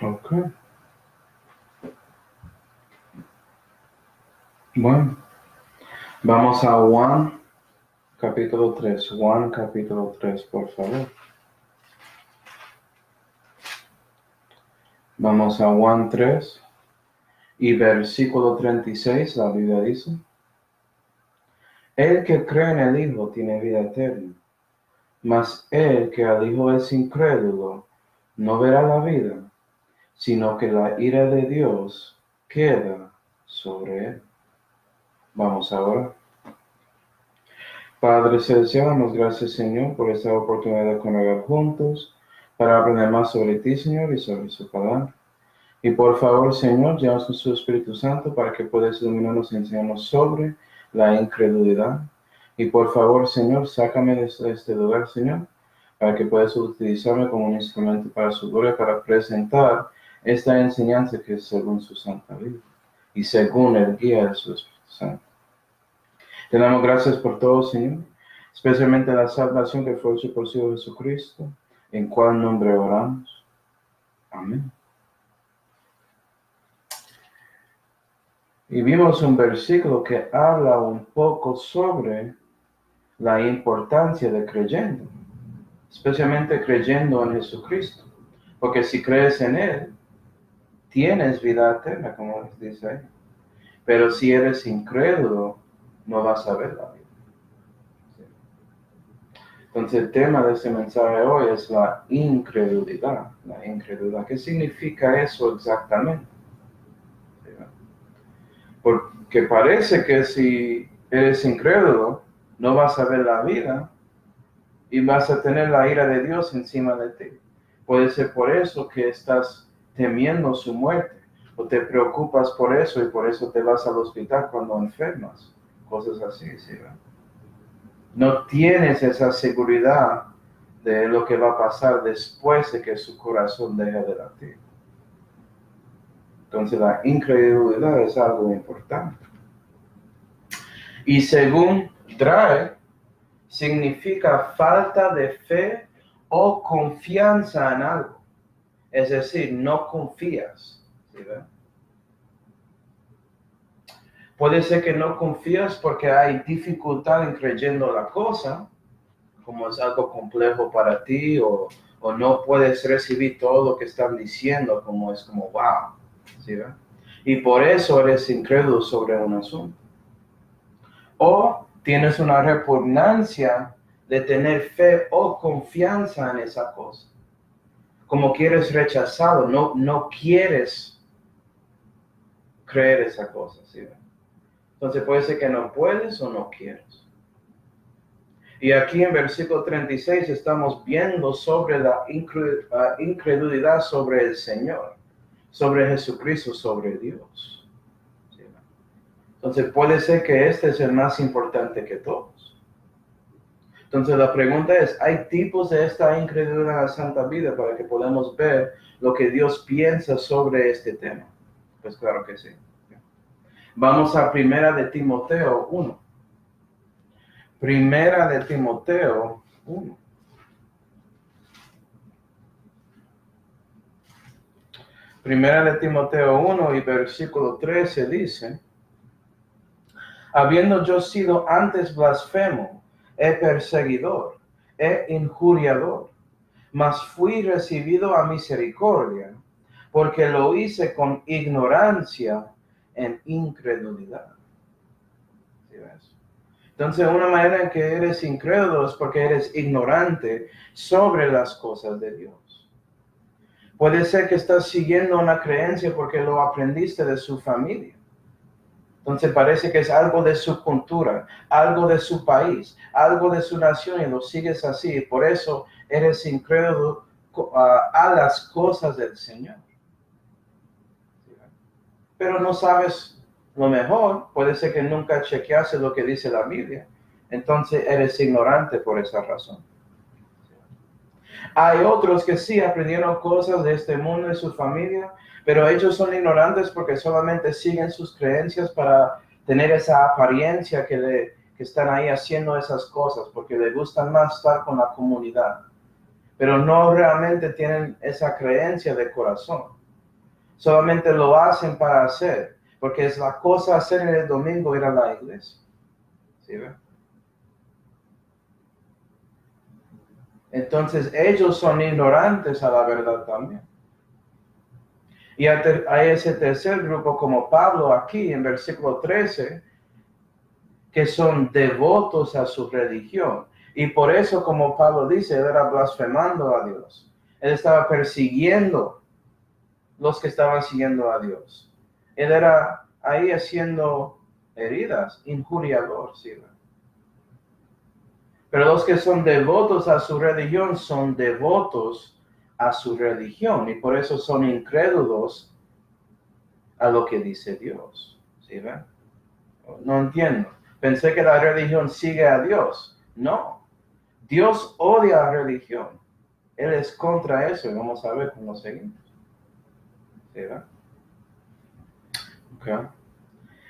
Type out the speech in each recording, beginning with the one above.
Ok. Bueno, vamos a Juan capítulo 3. Juan capítulo 3, por favor. Vamos a Juan 3 y versículo 36, la Biblia dice: El que cree en el Hijo tiene vida eterna, mas el que al Hijo es incrédulo no verá la vida, sino que la ira de Dios queda sobre él. Vamos ahora. Padre Celestial, damos gracias, Señor, por esta oportunidad de congregar juntos para aprender más sobre ti, Señor, y sobre su palabra. Y por favor, Señor, llévanos con su Espíritu Santo para que puedas iluminarnos y enseñarnos sobre la incredulidad. Y por favor, Señor, sácame de este lugar, Señor, para que puedas utilizarme como un instrumento para su gloria, para presentar esta enseñanza que es según su santa vida y según el guía de su Espíritu Santo. Te damos gracias por todo, Señor, especialmente la salvación que fue hecha por Señor Jesucristo, en cual nombre oramos. Amén. Y vimos un versículo que habla un poco sobre la importancia de creyendo, especialmente creyendo en Jesucristo, porque si crees en Él, tienes vida eterna, como dice ahí. Pero si eres incrédulo, no vas a ver la vida. Entonces el tema de este mensaje hoy es la incredulidad. La incredulidad. ¿Qué significa eso exactamente? Porque parece que si eres incrédulo, no vas a ver la vida y vas a tener la ira de Dios encima de ti. Puede ser por eso que estás temiendo su muerte, o te preocupas por eso y por eso te vas al hospital cuando enfermas. Cosas así, ¿sí? No tienes esa seguridad de lo que va a pasar después de que su corazón deje de latir. Entonces la incredulidad es algo importante. Y según Dry, significa falta de fe o confianza en algo. Es decir, no confías. ¿Sí, puede ser que no confías porque hay dificultad en creyendo la cosa, como es algo complejo para ti, o no puedes recibir todo lo que están diciendo, como es como wow. ¿Sí, y por eso eres incrédulo sobre un asunto. O tienes una repugnancia de tener fe o confianza en esa cosa. Como quieres rechazarlo, no quieres creer esa cosa. ¿Sí? Entonces puede ser que no puedes o no quieres. Y aquí en versículo 36 estamos viendo sobre la incredulidad sobre el Señor, sobre Jesucristo, sobre Dios. ¿Sí? Entonces puede ser que este es el más importante que todos. Entonces la pregunta es, ¿hay tipos de esta incredulidad en la Santa Vida para que podamos ver lo que Dios piensa sobre este tema? Pues claro que sí. Vamos a Primera de Timoteo 1. Primera de Timoteo 1. Primera de Timoteo 1 y versículo 13 dice: habiendo yo sido antes blasfemo, perseguidor, injuriador, mas fui recibido a misericordia, porque lo hice con ignorancia en incredulidad. ¿Sí ves? Entonces, una manera en que eres incrédulo es porque eres ignorante sobre las cosas de Dios. Puede ser que estás siguiendo una creencia porque lo aprendiste de su familia. Entonces parece que es algo de su cultura, algo de su país, algo de su nación y lo sigues así. Por eso eres incrédulo a las cosas del Señor. Pero no sabes lo mejor. Puede ser que nunca chequeaste lo que dice la Biblia. Entonces eres ignorante por esa razón. Hay otros que sí aprendieron cosas de este mundo y su familia, pero ellos son ignorantes porque solamente siguen sus creencias para tener esa apariencia que están ahí haciendo esas cosas, porque les gusta más estar con la comunidad, pero no realmente tienen esa creencia de corazón. Solamente lo hacen para hacer, porque es la cosa hacer en el domingo ir a la iglesia. ¿Sí ve? Entonces ellos son ignorantes a la verdad también. Y hay ese tercer grupo como Pablo aquí en versículo 13, que son devotos a su religión. Y por eso, como Pablo dice, él era blasfemando a Dios. Él estaba persiguiendo los que estaban siguiendo a Dios. Él era ahí haciendo heridas, injuriador, ¿sí? Pero los que son devotos a su religión son devotos a su religión y por eso son incrédulos a lo que dice Dios. ¿Sí ven? No entiendo. Pensé que la religión sigue a Dios. No. Dios odia la religión. Él es contra eso y vamos a ver cómo seguimos. ¿Sí ven? Okay.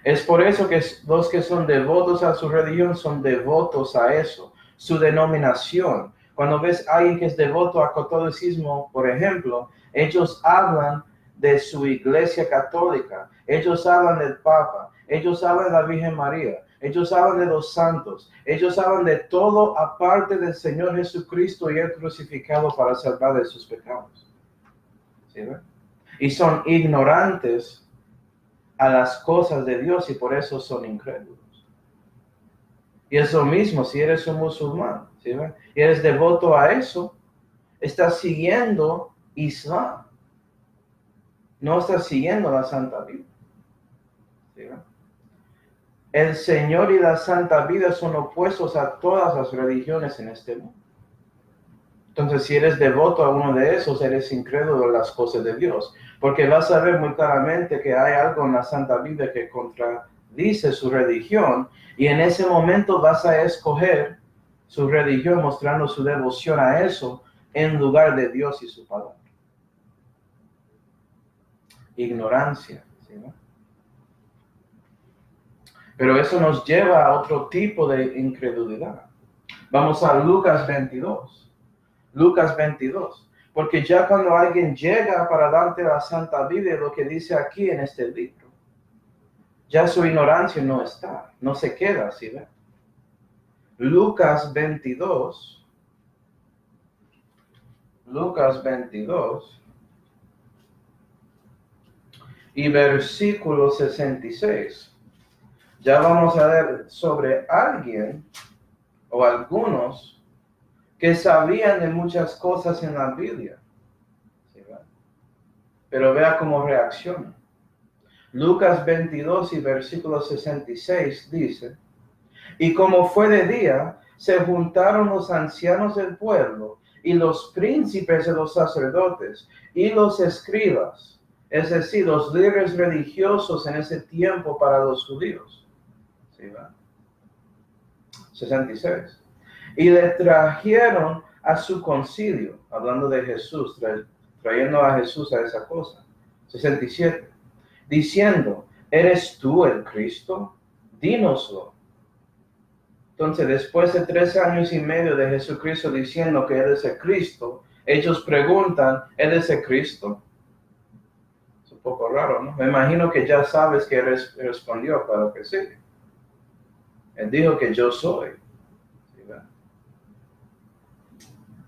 Es por eso que los que son devotos a su religión son devotos a eso, su denominación. Cuando ves a alguien que es devoto al catolicismo, por ejemplo, ellos hablan de su iglesia católica, ellos hablan del Papa, ellos hablan de la Virgen María, ellos hablan de los santos, ellos hablan de todo aparte del Señor Jesucristo y el crucificado para salvar de sus pecados. ¿Sí, ven? Y son ignorantes a las cosas de Dios y por eso son incrédulos. Y es lo mismo si eres un musulmán, ¿sí ven? Y eres devoto a eso, estás siguiendo Islam. No estás siguiendo la Santa Vida. ¿Sí ven? El Señor y la Santa Vida son opuestos a todas las religiones en este mundo. Entonces, si eres devoto a uno de esos, eres incrédulo en las cosas de Dios. Porque vas a ver muy claramente que hay algo en la Santa Biblia que contradice su religión. Y en ese momento vas a escoger su religión mostrando su devoción a eso en lugar de Dios y su palabra. Ignorancia. ¿Sí, no? Pero eso nos lleva a otro tipo de incredulidad. Vamos a Lucas 22. Lucas 22. Porque ya cuando alguien llega para darte la Santa Biblia, lo que dice aquí en este libro, ya su ignorancia no está, no se queda así, ¿ve? Lucas 22. Lucas 22. Y versículo 66. Ya vamos a ver sobre alguien o algunos que sabían de muchas cosas en la Biblia. ¿Sí, pero vea cómo reacciona. Lucas 22 y versículo 66 dice, y como fue de día, se juntaron los ancianos del pueblo y los príncipes de los sacerdotes y los escribas, es decir, los líderes religiosos en ese tiempo para los judíos. ¿Sí, va? 66. Y le trajeron a su concilio, hablando de Jesús, trayendo a Jesús a esa cosa. 67. Diciendo, ¿eres tú el Cristo? Dínoslo. Entonces, después de 3 años y medio de Jesucristo diciendo que Él es el Cristo, ellos preguntan, ¿Él es el Cristo? Es un poco raro, ¿no? Me imagino que ya sabes que Él respondió, claro que sí. Él dijo que yo soy.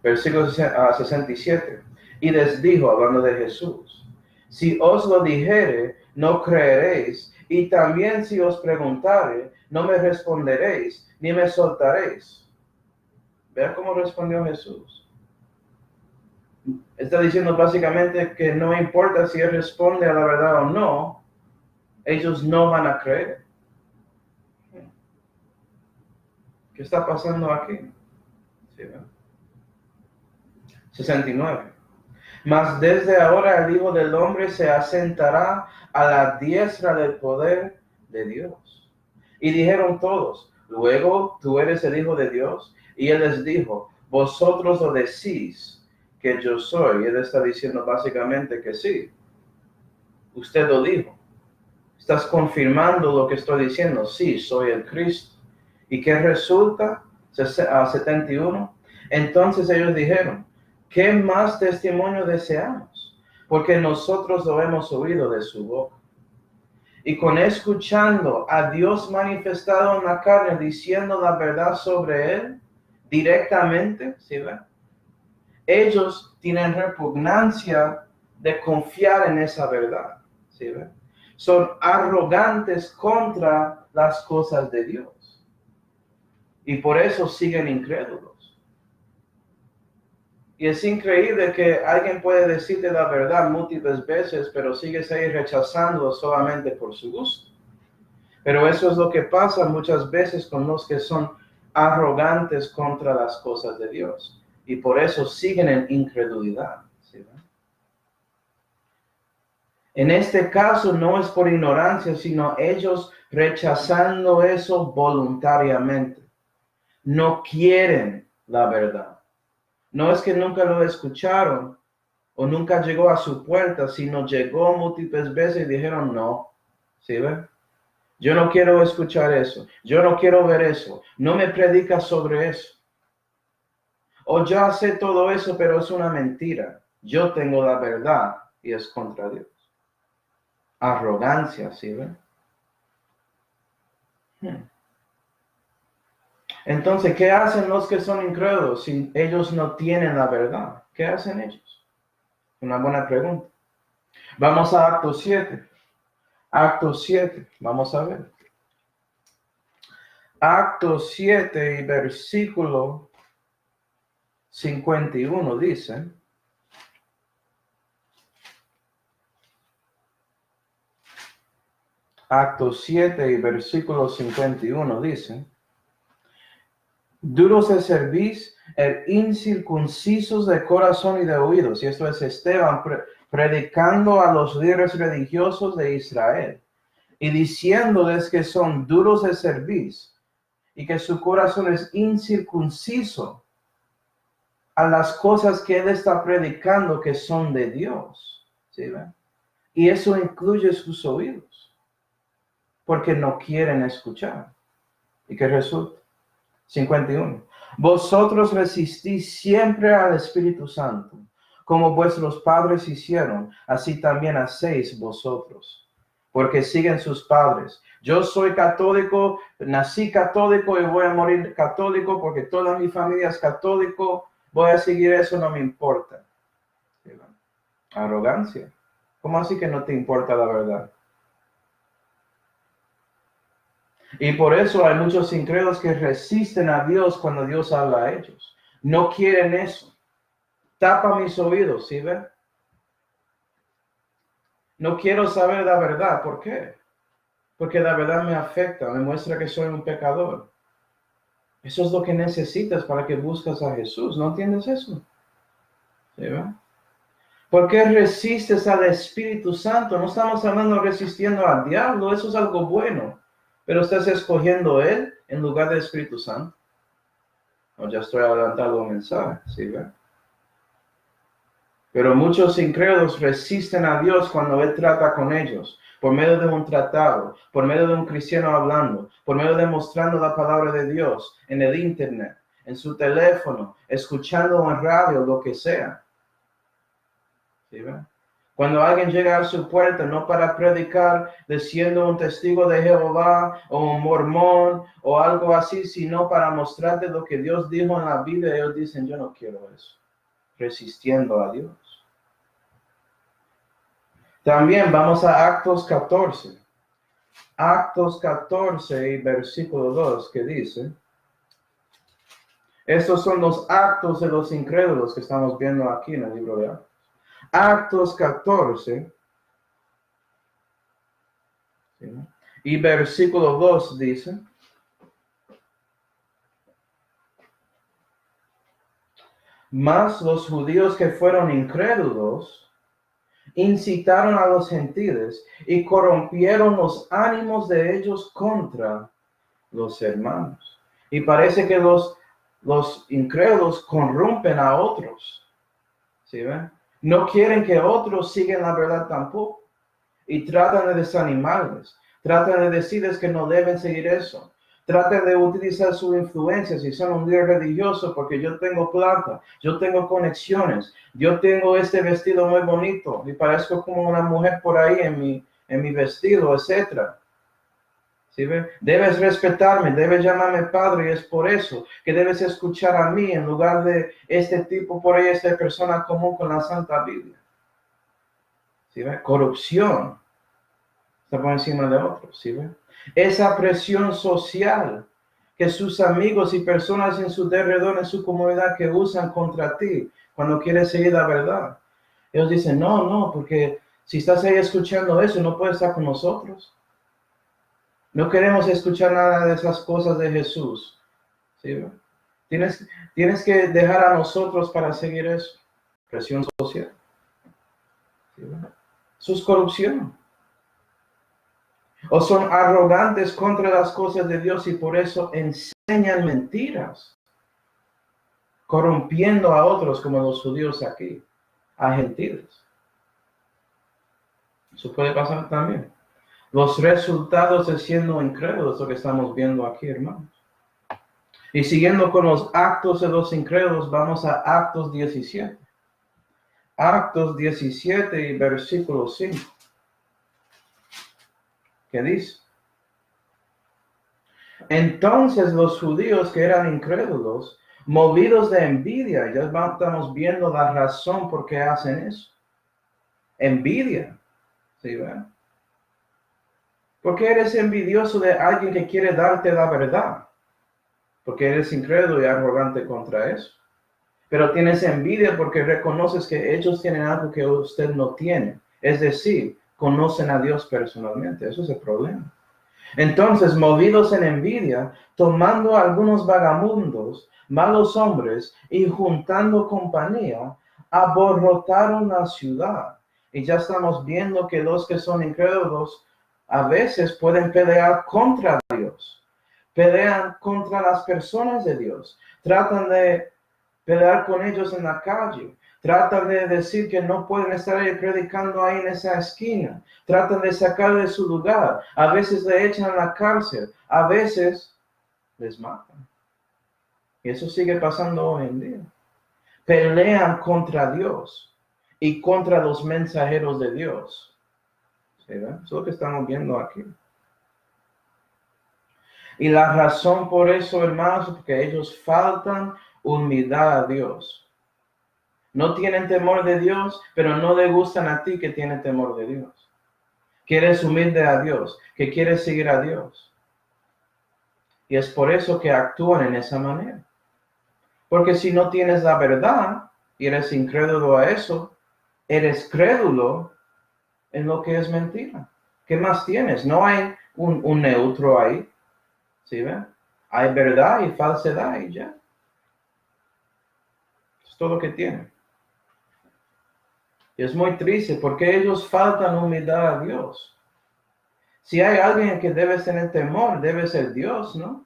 Versículo 67. Y les dijo, hablando de Jesús, si os lo dijere, no creeréis, y también si os preguntare, no me responderéis, ni me soltaréis. Vean cómo respondió Jesús. Está diciendo básicamente que no importa si él responde a la verdad o no, ellos no van a creer. ¿Qué está pasando aquí? ¿Sí, ¿verdad? 69. Mas desde ahora el Hijo del Hombre se asentará a la diestra del poder de Dios. Y dijeron todos, luego tú eres el Hijo de Dios. Y él les dijo, vosotros lo decís que yo soy. Y él está diciendo básicamente que sí. Usted lo dijo. Estás confirmando lo que estoy diciendo. Sí, soy el Cristo. ¿Y qué resulta? 71. Entonces ellos dijeron, ¿qué más testimonio deseamos? porque nosotros lo hemos oído de su boca. Y con escuchando a Dios manifestado en la carne, diciendo la verdad sobre él directamente, ¿sí ven? Ellos tienen repugnancia de confiar en esa verdad, ¿sí ven? Son arrogantes contra las cosas de Dios. Y por eso siguen incrédulos. Y es increíble que alguien puede decirte la verdad múltiples veces, pero sigues ahí rechazando solamente por su gusto. Pero eso es lo que pasa muchas veces con los que son arrogantes contra las cosas de Dios. Y por eso siguen en incredulidad. ¿Sí? En este caso no es por ignorancia, sino ellos rechazando eso voluntariamente. No quieren la verdad. No es que nunca lo escucharon o nunca llegó a su puerta, sino llegó múltiples veces y dijeron no. ¿Sí ven? Yo no quiero escuchar eso. Yo no quiero ver eso. No me predicas sobre eso. O ya sé todo eso, pero es una mentira. Yo tengo la verdad y es contra Dios. Arrogancia, ¿sí ven? Entonces, ¿qué hacen los que son incrédulos si ellos no tienen la verdad? ¿Qué hacen ellos? Una buena pregunta. Vamos a Actos 7. Actos 7. Vamos a ver. Actos 7 y versículo 51 dice. Actos 7 y versículo 51 dice. Duros de cerviz, incircuncisos de corazón y de oídos. Y esto es Esteban predicando a los líderes religiosos de Israel y diciéndoles que son duros de cerviz y que su corazón es incircunciso a las cosas que él está predicando que son de Dios. ¿Sí ven? Y eso incluye sus oídos, porque no quieren escuchar. ¿Y qué resulta? 51. Vosotros resistís siempre al Espíritu Santo, como vuestros padres hicieron, así también hacéis vosotros, porque siguen sus padres. Yo soy católico, nací católico y voy a morir católico porque toda mi familia es católico, voy a seguir eso, no me importa. Arrogancia. ¿Cómo así que no te importa la verdad? Y por eso hay muchos incrédulos que resisten a Dios cuando Dios habla a ellos. No quieren eso. Tapa mis oídos, ¿sí ven? No quiero saber la verdad. ¿Por qué? Porque la verdad me afecta, me muestra que soy un pecador. Eso es lo que necesitas para que busques a Jesús. ¿No entiendes eso? ¿Sí ven? ¿Por qué resistes al Espíritu Santo? No estamos hablando resistiendo al diablo, eso es algo bueno. Pero estás escogiendo él en lugar del Espíritu Santo. No, ya estoy adelantando un mensaje, ¿sí ven? Pero muchos incrédulos resisten a Dios cuando él trata con ellos, por medio de un tratado, por medio de un cristiano hablando, por medio de mostrando la palabra de Dios en el internet, en su teléfono, escuchando en radio, lo que sea. ¿Sí ven? Cuando alguien llega a su puerta, no para predicar, siendo un testigo de Jehová o un mormón o algo así, sino para mostrarte lo que Dios dijo en la Biblia, ellos dicen, yo no quiero eso, resistiendo a Dios. También vamos a Actos 14. Actos 14 y versículo 2, que dice, estos son los actos de los incrédulos que estamos viendo aquí en el libro de Actos. Actos 14 y versículo 2 dice, mas los judíos que fueron incrédulos incitaron a los gentiles y corrompieron los ánimos de ellos contra los hermanos. Y parece que los incrédulos corrompen a otros. ¿Sí ven? No quieren que otros sigan la verdad tampoco. Y tratan de desanimarles. Tratan de decirles que no deben seguir eso. Traten de utilizar su influencia si son un líder religioso, porque yo tengo plata, yo tengo conexiones, yo tengo este vestido muy bonito y parezco como una mujer por ahí en mi vestido, etcétera. ¿Sí ve? Debes respetarme, debes llamarme padre, y es por eso que debes escuchar a mí en lugar de este tipo por ahí, esta persona común con la Santa Biblia. ¿Sí ve? Corrupción está por encima de otros, ¿sí ve? Esa presión social que sus amigos y personas en su derredor, en su comunidad, que usan contra ti cuando quieres seguir la verdad. Ellos dicen, no, porque si estás ahí escuchando eso, no puedes estar con nosotros. No queremos escuchar nada de esas cosas de Jesús. ¿Sí? Tienes que dejar a nosotros para seguir eso. Presión social. ¿Sí? Eso es corrupción. O son arrogantes contra las cosas de Dios y por eso enseñan mentiras, corrompiendo a otros como los judíos aquí, a gentiles. Eso puede pasar también. Los resultados de siendo incrédulos, lo que estamos viendo aquí, hermanos. Y siguiendo con los actos de los incrédulos, vamos a Actos 17. Actos 17 y versículo 5. ¿Qué dice? Entonces los judíos que eran incrédulos, movidos de envidia, ya estamos viendo la razón por qué hacen eso. Envidia. ¿Sí ven? ¿Por qué eres envidioso de alguien que quiere darte la verdad? Porque eres incrédulo y arrogante contra eso. Pero tienes envidia porque reconoces que ellos tienen algo que usted no tiene. Es decir, conocen a Dios personalmente. Eso es el problema. Entonces, movidos en envidia, tomando algunos vagabundos, malos hombres, y juntando compañía, aborrotaron la ciudad. Y ya estamos viendo que los que son incrédulos a veces pueden pelear contra Dios. Pelean contra las personas de Dios. Tratan de pelear con ellos en la calle. Tratan de decir que no pueden estar ahí predicando ahí en esa esquina. Tratan de sacar de su lugar. A veces le echan a la cárcel. A veces les matan. Y eso sigue pasando hoy en día. Pelean contra Dios y contra los mensajeros de Dios. ¿Sí, ven? Eso es lo que estamos viendo aquí. Y la razón por eso, hermanos, es porque ellos faltan humildad a Dios. No tienen temor de Dios, pero no le gustan a ti que tienen temor de Dios. Quieres humilde a Dios, que quieres seguir a Dios. Y es por eso que actúan en esa manera. Porque si no tienes la verdad y eres incrédulo a eso, eres crédulo en lo que es mentira. ¿Qué más tienes? No hay un neutro ahí. ¿Sí ven? Hay verdad y falsedad y ya. Es todo lo que tienen. Y es muy triste porque ellos faltan humildad a Dios. Si hay alguien que debe tener temor, debe ser Dios, ¿no?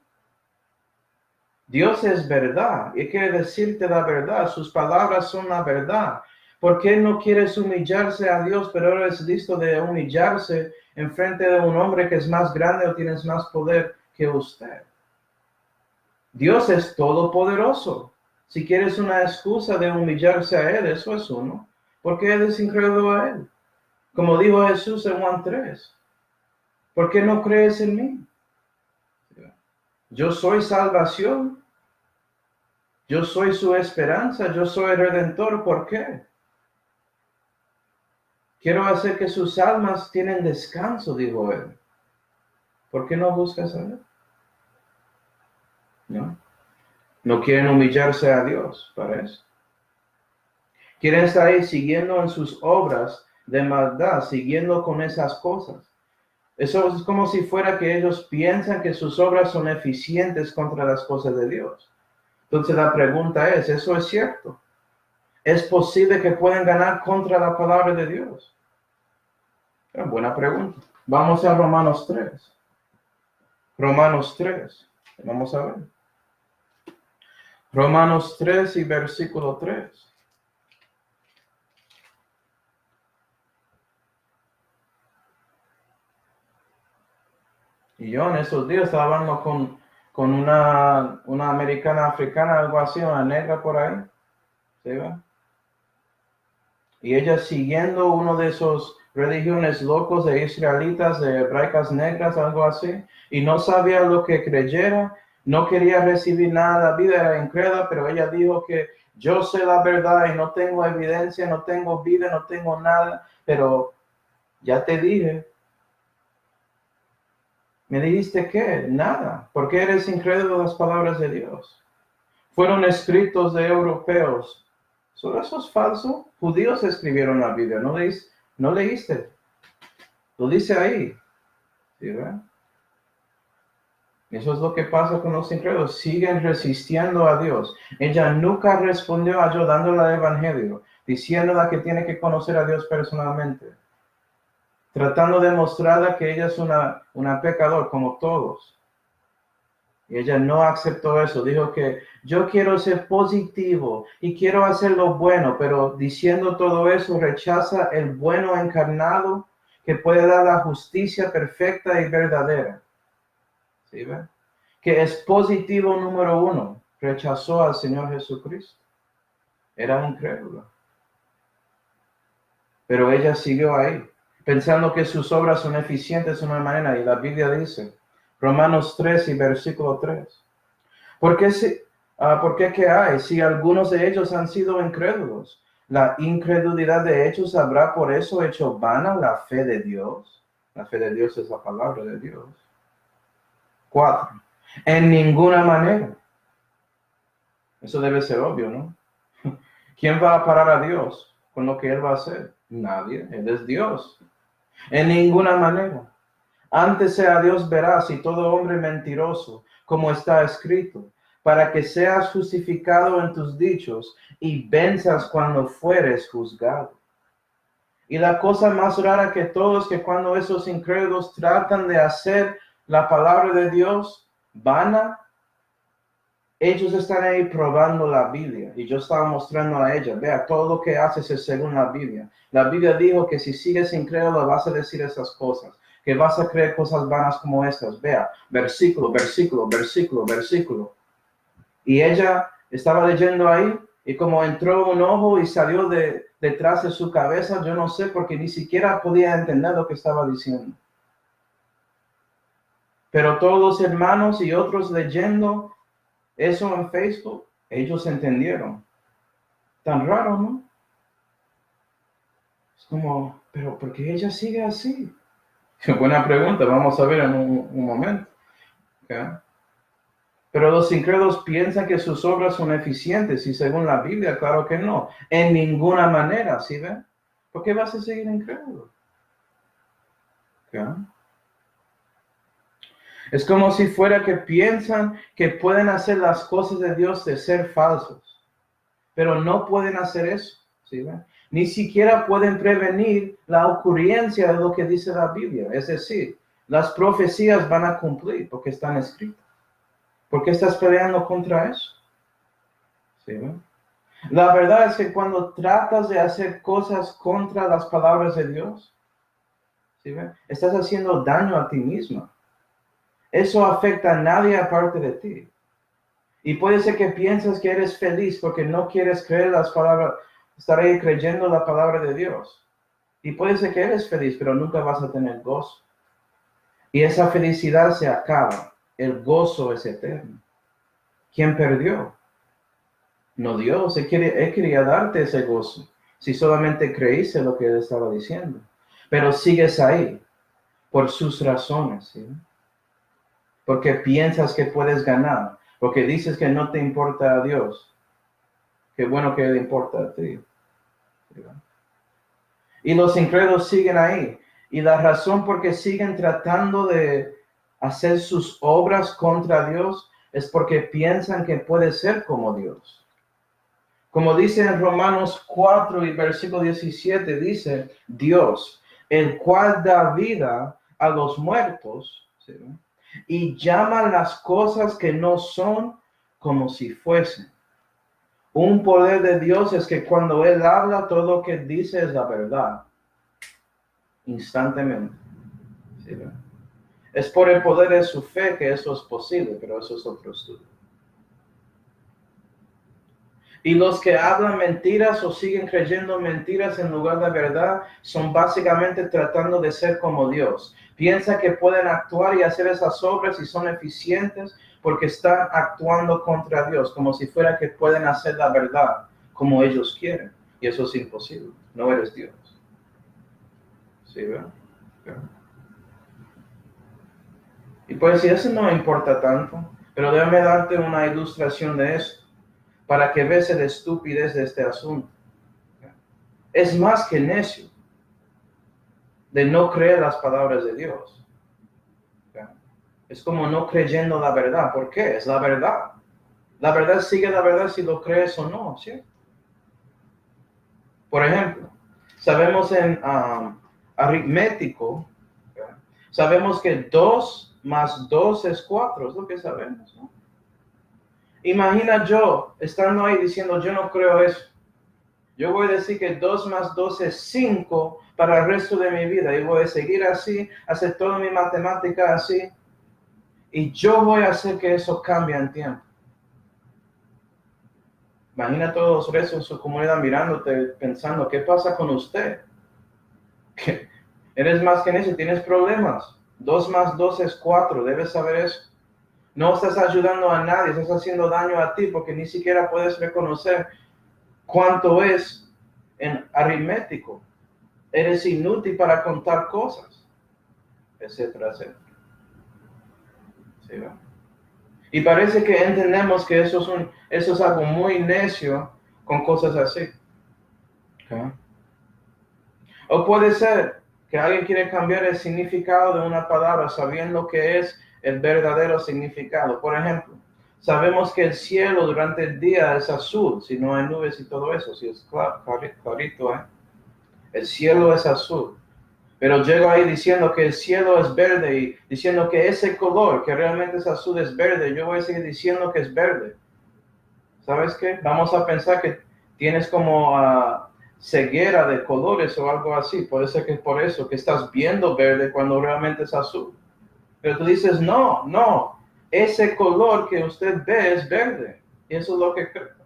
Dios es verdad y quiere decirte la verdad. Sus palabras son la verdad. ¿Por qué no quieres humillarse a Dios, pero eres listo de humillarse en frente de un hombre que es más grande o tienes más poder que usted? Dios es todopoderoso. Si quieres una excusa de humillarse a Él, eso es uno. ¿Por qué eres incrédulo a Él? Como dijo Jesús en Juan 3. ¿Por qué no crees en mí? Yo soy salvación. Yo soy su esperanza. Yo soy el redentor. ¿Por qué? Quiero hacer que sus almas tienen descanso, dijo él. ¿Por qué no buscas a Él? No. No quieren humillarse a Dios para eso. Quieren estar ahí siguiendo en sus obras de maldad, siguiendo con esas cosas. Eso es como si fuera que ellos piensan que sus obras son eficientes contra las cosas de Dios. Entonces la pregunta es, ¿eso es cierto? ¿Es posible que puedan ganar contra la palabra de Dios? Es buena pregunta. Vamos a Romanos 3. Romanos 3. Vamos a ver. Romanos 3 y versículo 3. Y yo en esos días estaba hablando con una americana africana, algo así, una negra por ahí. ¿Sí, ve? Y ella siguiendo uno de esos religiones locos de israelitas, de hebraicas negras, algo así, y no sabía lo que creyera, no quería recibir nada de la vida, era incrédula, pero ella dijo que yo sé la verdad y no tengo evidencia, no tengo vida, no tengo nada, pero ya te dije. ¿Me dijiste qué? Nada. ¿Por qué eres incrédulo a las palabras de Dios? Fueron escritos de europeos. ¿Solo eso es falso? Judíos escribieron la Biblia. ¿No leíste? Lo dice ahí. ¿Sí, verdad? Eso es lo que pasa con los incrédulos. Siguen resistiendo a Dios. Ella nunca respondió a yo dándole el evangelio, diciéndola que tiene que conocer a Dios personalmente, tratando de mostrarle que ella es una pecador como todos. Y ella no aceptó eso. Dijo que yo quiero ser positivo y quiero hacer lo bueno, pero diciendo todo eso rechaza el bueno encarnado que puede dar la justicia perfecta y verdadera. ¿Sí ve? Que es positivo número uno. Rechazó al Señor Jesucristo. Era incrédula. Pero ella siguió ahí, pensando que sus obras son eficientes de una manera. Y la Biblia dice, Romanos 3 y versículo 3. ¿Por qué qué hay? Si algunos de ellos han sido incrédulos, la incredulidad de ellos habrá por eso hecho vana la fe de Dios. La fe de Dios es la palabra de Dios. 4. En ninguna manera. Eso debe ser obvio, ¿no? ¿Quién va a parar a Dios con lo que Él va a hacer? Nadie. Él es Dios. En ninguna manera. Antes sea Dios veraz y todo hombre mentiroso, como está escrito, para que seas justificado en tus dichos y venzas cuando fueres juzgado. Y la cosa más rara que todo es que cuando esos incrédulos tratan de hacer la palabra de Dios vana, ellos están ahí probando la Biblia. Y yo estaba mostrando a ella, vea, todo lo que haces es según la Biblia. La Biblia dijo que si sigues incrédulo vas a decir esas cosas, que vas a creer cosas vanas como estas. Vea, versículo, versículo, versículo, versículo. Y ella estaba leyendo ahí y como entró un ojo y salió detrás de su cabeza, yo no sé, porque ni siquiera podía entender lo que estaba diciendo. Pero todos los hermanos y otros leyendo eso en Facebook, ellos entendieron. Tan raro, ¿no? Es como, pero ¿por qué ella sigue así? Buena pregunta, vamos a ver en un momento. ¿Okay? Pero los incrédulos piensan que sus obras son eficientes y según la Biblia, claro que no. En ninguna manera, ¿sí ven? ¿Por qué vas a seguir incrédulo? ¿Okay? Es como si fuera que piensan que pueden hacer las cosas de Dios de ser falsos, pero no pueden hacer eso, ¿sí ven? Ni siquiera pueden prevenir la ocurrencia de lo que dice la Biblia. Es decir, las profecías van a cumplir porque están escritas. ¿Por qué estás peleando contra eso? ¿Sí, no? La verdad es que cuando tratas de hacer cosas contra las palabras de Dios, ¿sí, estás haciendo daño a ti mismo. Eso afecta a nadie aparte de ti. Y puede ser que piensas que eres feliz porque no quieres creer las palabras, estar ahí creyendo la palabra de Dios. Y puede ser que eres feliz, pero nunca vas a tener gozo. Y esa felicidad se acaba. El gozo es eterno. ¿Quién perdió? No Dios. Él quería darte ese gozo. Si solamente creíste lo que Él estaba diciendo. Pero sigues ahí. Por sus razones. ¿Sí? Porque piensas que puedes ganar. Porque dices que no te importa a Dios. Qué bueno que le importa a ti. ¿Sí? Y los incrédulos siguen ahí. Y la razón por qué siguen tratando de hacer sus obras contra Dios es porque piensan que puede ser como Dios. Como dice en Romanos 4 y versículo 17, dice Dios, el cual da vida a los muertos, ¿sí? Y llama las cosas que no son como si fuesen. Un poder de Dios es que cuando Él habla, todo lo que dice es la verdad. Instantáneamente. ¿Sí? Es por el poder de su fe que eso es posible, pero eso es otro estudio. Y los que hablan mentiras o siguen creyendo mentiras en lugar de verdad son básicamente tratando de ser como Dios. Piensan que pueden actuar y hacer esas obras y son eficientes porque están actuando contra Dios, como si fuera que pueden hacer la verdad como ellos quieren. Y eso es imposible. No eres Dios. ¿Sí, verdad? Y pues si eso no importa tanto, pero déjame darte una ilustración de eso, para que veas la estupidez de este asunto. Es más que necio de no creer las palabras de Dios. Es como no creyendo la verdad. ¿Por qué? Es la verdad. La verdad sigue la verdad si lo crees o no, ¿sí? Por ejemplo, sabemos en aritmético, sabemos que 2 más 2 es 4, es lo que sabemos, ¿no? Imagina yo estando ahí diciendo, yo no creo eso. Yo voy a decir que 2 más 2 es 5 para el resto de mi vida. Y voy a seguir así, hacer toda mi matemática así. Y yo voy a hacer que eso cambie en tiempo. Imagina a todos los restos en su comunidad mirándote, pensando, ¿qué pasa con usted? ¿Qué? Eres más que necio, tienes problemas. 2 más 2 es 4, debes saber eso. No estás ayudando a nadie, estás haciendo daño a ti porque ni siquiera puedes reconocer cuánto es en aritmético. Eres inútil para contar cosas, etcétera, etcétera. ¿Sí, no? Y parece que entendemos que eso es algo muy necio con cosas así. Okay. O puede ser que alguien quiere cambiar el significado de una palabra sabiendo que es el verdadero significado. Por ejemplo, sabemos que el cielo durante el día es azul, si no hay nubes y todo eso, si es clarito, ¿eh? El cielo es azul. Pero llego ahí diciendo que el cielo es verde y diciendo que ese color que realmente es azul es verde. Yo voy a seguir diciendo que es verde. ¿Sabes qué? Vamos a pensar que tienes como ceguera de colores o algo así. Puede ser que es por eso que estás viendo verde cuando realmente es azul. Pero tú dices, no. Ese color que usted ve es verde. Y eso es lo que creo.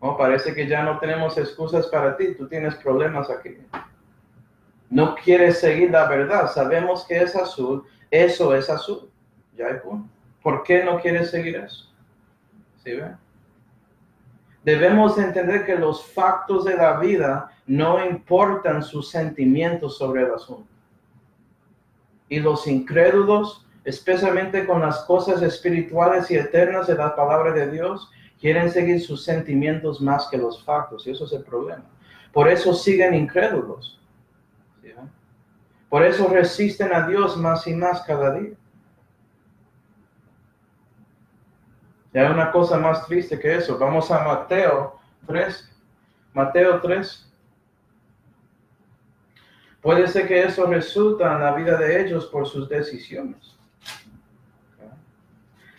Oh, parece que ya no tenemos excusas para ti, tú tienes problemas aquí. No quieres seguir la verdad, sabemos que es azul, eso es azul. Ya hay punto. ¿Por qué no quieres seguir eso? ¿Sí ven? Debemos entender que los factos de la vida no importan sus sentimientos sobre el asunto. Y los incrédulos, especialmente con las cosas espirituales y eternas de la palabra de Dios, quieren seguir sus sentimientos más que los factos, y eso es el problema. Por eso siguen incrédulos. ¿Sí? Por eso resisten a Dios más y más cada día. Y hay una cosa más triste que eso. Vamos a Mateo 3. Mateo 3. Puede ser que eso resulta en la vida de ellos por sus decisiones.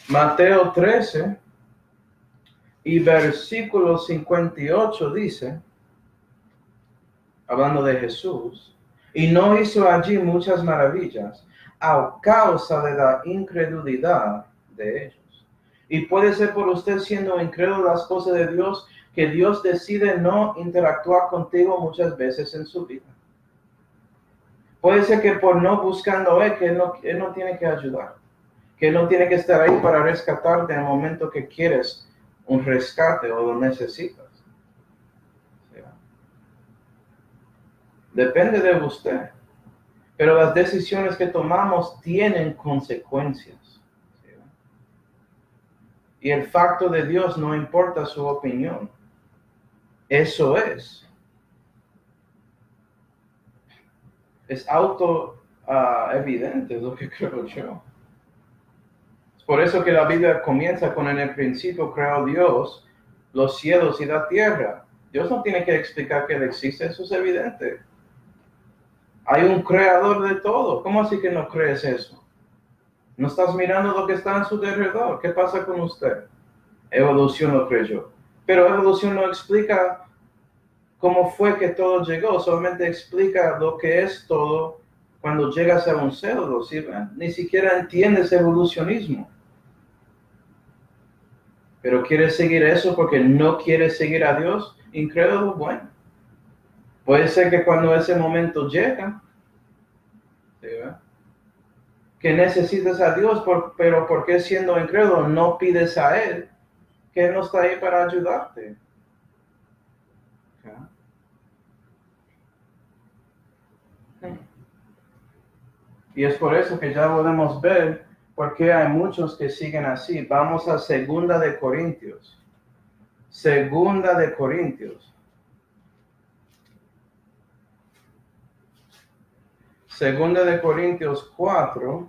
Mateo 13 y versículo 58 dice, hablando de Jesús, y no hizo allí muchas maravillas a causa de la incredulidad de ellos. Y puede ser por usted siendo incrédulo las cosas de Dios que Dios decide no interactuar contigo muchas veces en su vida. Puede ser que por no buscando que él no tiene que ayudar, que él no tiene que estar ahí para rescatarte en el momento que quieres un rescate o lo necesitas. Depende de usted. Pero las decisiones que tomamos tienen consecuencias. Y el facto de Dios no importa su opinión. Eso es. Es evidente, es lo que creo yo. Es por eso que la Biblia comienza con en el principio creó Dios los cielos y la tierra. Dios no tiene que explicar que Él existe, eso es evidente. Hay un creador de todo. ¿Cómo así que no crees eso? No estás mirando lo que está en su alrededor. ¿Qué pasa con usted? Evolución lo creyó. Pero evolución no explica cómo fue que todo llegó, solamente explica lo que es todo cuando llegas a un pseudo, ¿sí ven? Ni siquiera entiendes evolucionismo. Pero quieres seguir eso porque no quieres seguir a Dios, incrédulo, bueno. Puede ser que cuando ese momento llega, ¿sí ven? Que necesitas a Dios, pero porque siendo incrédulo no pides a Él, que Él no está ahí para ayudarte. Y es por eso que ya podemos ver por qué hay muchos que siguen así. Vamos a Segunda de Corintios. Segunda de Corintios. Segunda de Corintios 4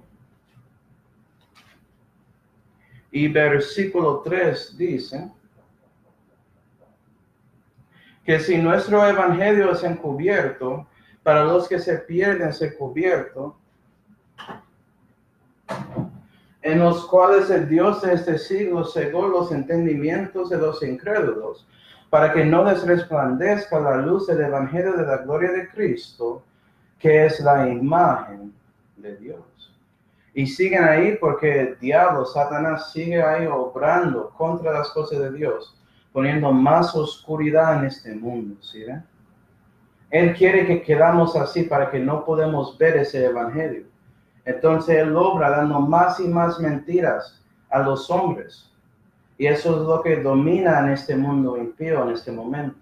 y versículo 3 dice que si nuestro evangelio es encubierto, para los que se pierden es encubierto, en los cuales el Dios de este siglo cegó los entendimientos de los incrédulos, para que no les resplandezca la luz del evangelio de la gloria de Cristo, que es la imagen de Dios. Y siguen ahí porque el diablo, Satanás, sigue ahí obrando contra las cosas de Dios, poniendo más oscuridad en este mundo, ¿sí? Él quiere que quedamos así para que no podemos ver ese evangelio. Entonces Él obra dando más y más mentiras a los hombres. Y eso es lo que domina en este mundo impío en este momento.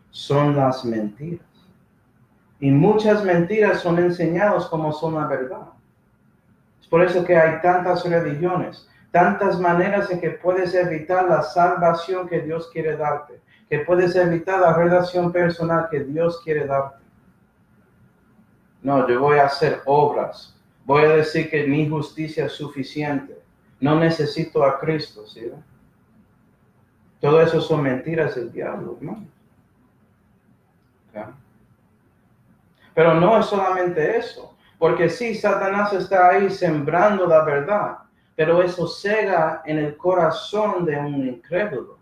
Son las mentiras. Y muchas mentiras son enseñadas como son la verdad. Es por eso que hay tantas religiones, tantas maneras en que puedes evitar la salvación que Dios quiere darte, que puedes evitar la relación personal que Dios quiere darte. No, yo voy a hacer obras. Voy a decir que mi justicia es suficiente. No necesito a Cristo, ¿sí? Todo eso son mentiras del diablo, ¿no? ¿Ya? Pero no es solamente eso, porque sí, Satanás está ahí sembrando la verdad, pero eso cega en el corazón de un incrédulo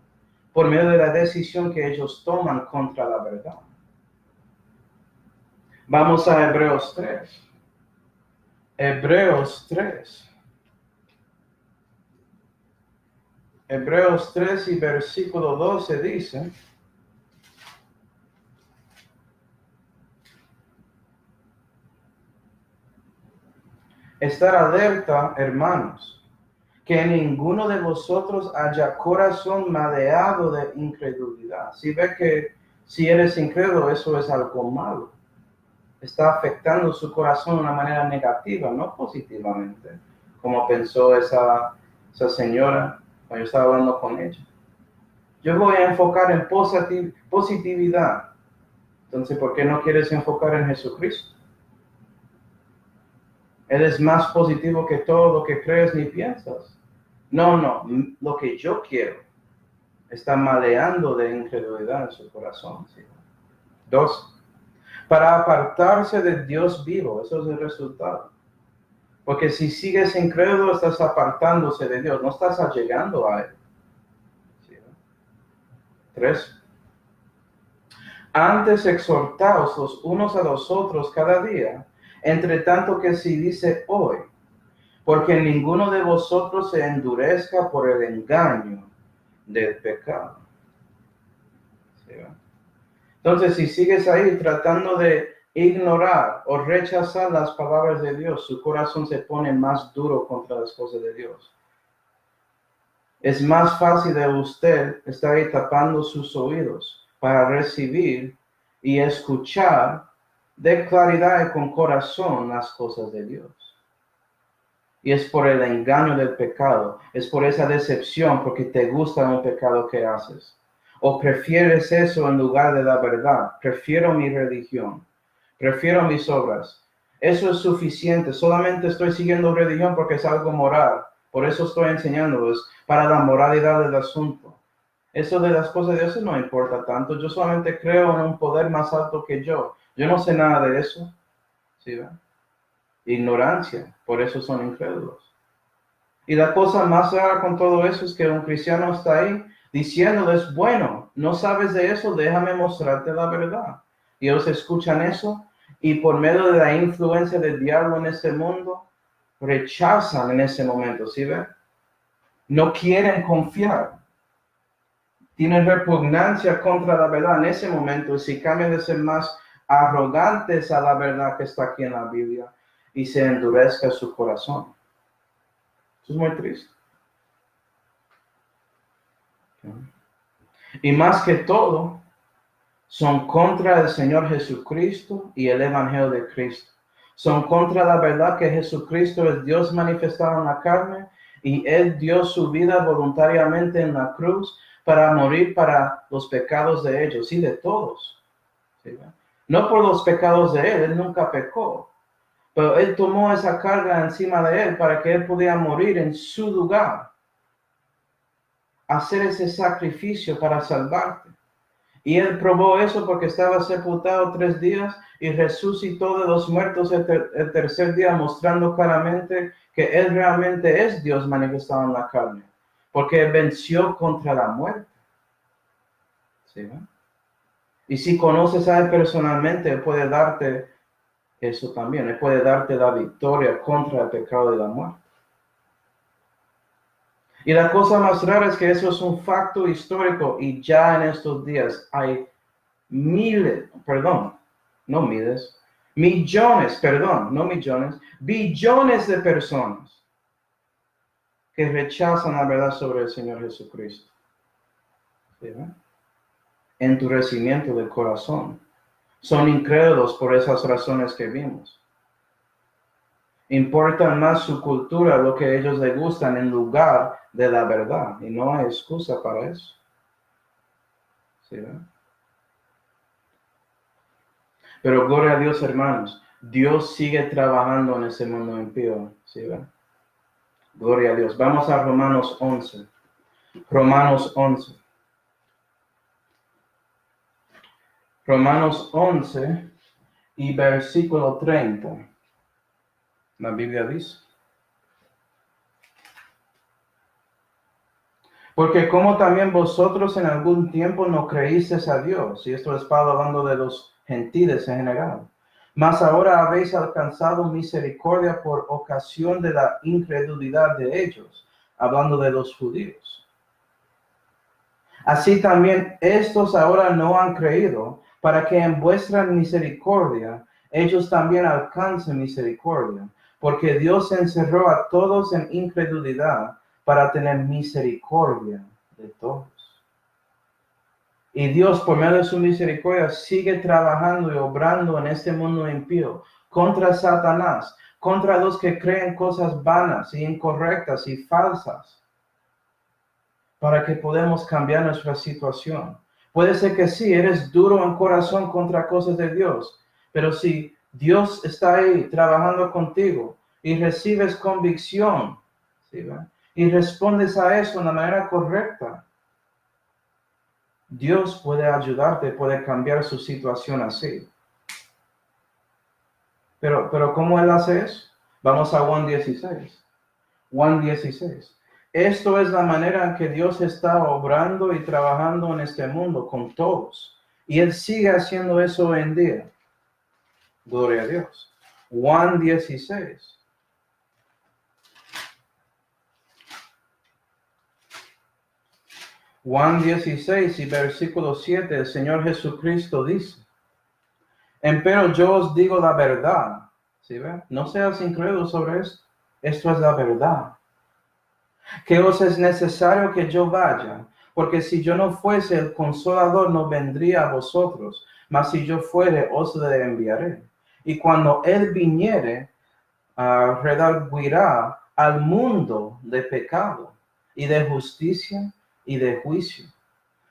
por medio de la decisión que ellos toman contra la verdad. Vamos a Hebreos 3. Hebreos 3. Hebreos 3 y versículo 12 dice: estar alerta, hermanos, que ninguno de vosotros haya corazón mareado de incredulidad. Si ve que si eres incrédulo, eso es algo malo. Está afectando su corazón de una manera negativa, no positivamente, como pensó esa señora cuando yo estaba hablando con ella. Yo voy a enfocar en positividad. Entonces, ¿por qué no quieres enfocar en Jesucristo? Él es más positivo que todo lo que crees ni piensas. No, lo que yo quiero está maleando de incredulidad en su corazón. ¿Sí? 2. Para apartarse de Dios vivo, eso es el resultado. Porque si sigues incrédulo, estás apartándose de Dios, no estás allegando a Él. ¿Sí? 3. Antes exhortaos los unos a los otros cada día, entre tanto que si dice hoy, porque ninguno de vosotros se endurezca por el engaño del pecado. ¿Sí? Entonces, si sigues ahí tratando de ignorar o rechazar las palabras de Dios, su corazón se pone más duro contra las cosas de Dios. Es más fácil de usted estar ahí tapando sus oídos para recibir y escuchar de claridad y con corazón las cosas de Dios. Y es por el engaño del pecado, es por esa decepción, porque te gusta un pecado que haces. O prefieres eso en lugar de la verdad. Prefiero mi religión, prefiero mis obras. Eso es suficiente, solamente estoy siguiendo religión porque es algo moral. Por eso estoy enseñándoles para la moralidad del asunto. Eso de las cosas de Dios no importa tanto. Yo solamente creo en un poder más alto que yo. Yo no sé nada de eso. ¿Sí, ven? Ignorancia, por eso son incrédulos. Y la cosa más rara con todo eso es que un cristiano está ahí diciéndoles, bueno, no sabes de eso, déjame mostrarte la verdad. Y ellos escuchan eso y por medio de la influencia del diablo en este mundo, rechazan en ese momento, ¿sí ven? No quieren confiar. Tienen repugnancia contra la verdad en ese momento y si cambian de ser más arrogantes a la verdad que está aquí en la Biblia y se endurezca su corazón. Eso es muy triste. Y más que todo, son contra el Señor Jesucristo y el Evangelio de Cristo. Son contra la verdad que Jesucristo es Dios manifestado en la carne y Él dio su vida voluntariamente en la cruz para morir para los pecados de ellos y de todos. ¿Sí? No por los pecados de Él nunca pecó, pero Él tomó esa carga encima de Él para que Él pudiera morir en su lugar, hacer ese sacrificio para salvarte. Y Él probó eso porque estaba sepultado 3 días y resucitó de los muertos el tercer día, mostrando claramente que Él realmente es Dios manifestado en la carne, porque venció contra la muerte. ¿Sí, no? Y si conoces a Él personalmente, Él puede darte eso también. Él puede darte la victoria contra el pecado y la muerte. Y la cosa más rara es que eso es un facto histórico y ya en estos días hay millones, billones de personas que rechazan la verdad sobre el Señor Jesucristo. ¿Sí, no? Endurecimiento del corazón. Son incrédulos por esas razones que vimos. Importa más su cultura, lo que ellos les gustan en lugar de la verdad. Y no hay excusa para eso. ¿Sí, no? Pero gloria a Dios, hermanos. Dios sigue trabajando en ese mundo impío. ¿Sí, ven? Gloria a Dios. Vamos a Romanos 11. Romanos 11. Romanos 11 y versículo 30. La Biblia dice: porque como también vosotros en algún tiempo no creísteis a Dios, y esto es Pablo hablando de los gentiles en general, mas ahora habéis alcanzado misericordia por ocasión de la incredulidad de ellos, hablando de los judíos. Así también estos ahora no han creído, para que en vuestra misericordia ellos también alcancen misericordia, porque Dios encerró a todos en incredulidad para tener misericordia de todos. Y Dios, por medio de su misericordia, sigue trabajando y obrando en este mundo impío contra Satanás, contra los que creen cosas vanas y incorrectas y falsas, para que podamos cambiar nuestra situación. Puede ser que sí, eres duro en corazón contra cosas de Dios, pero si Dios está ahí trabajando contigo y recibes convicción, ¿sí, va? Y respondes a eso de la manera correcta, Dios puede ayudarte, puede cambiar su situación así. Pero ¿cómo Él hace eso? Vamos a Juan 16. Juan 16. Esto es la manera en que Dios está obrando y trabajando en este mundo con todos. Y Él sigue haciendo eso hoy en día. Gloria a Dios. Juan 16. Juan 16 y versículo 7, el Señor Jesucristo dice: empero yo os digo la verdad. ¿Sí ven? No seas incrédulo sobre esto. Esto es la verdad. Que os es necesario que yo vaya, porque si yo no fuese, el Consolador no vendría a vosotros, mas si yo fuere, os le enviaré. Y cuando Él viniere, redarguirá al mundo de pecado, y de justicia, y de juicio.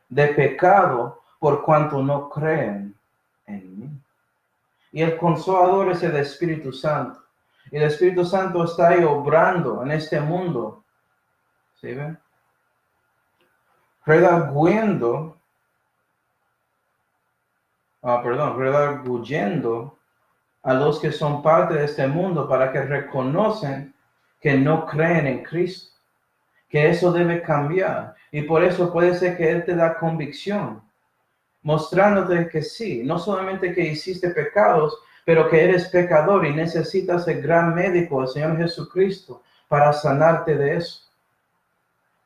De pecado, por cuanto no creen en mí. Y el Consolador es el Espíritu Santo. Y el Espíritu Santo está ahí obrando en este mundo. ¿Sí ven? Redarguyendo a los que son parte de este mundo para que reconocen que no creen en Cristo, que eso debe cambiar. Y por eso puede ser que Él te da convicción, mostrándote que sí, no solamente que hiciste pecados, pero que eres pecador y necesitas el gran médico, el Señor Jesucristo, para sanarte de eso.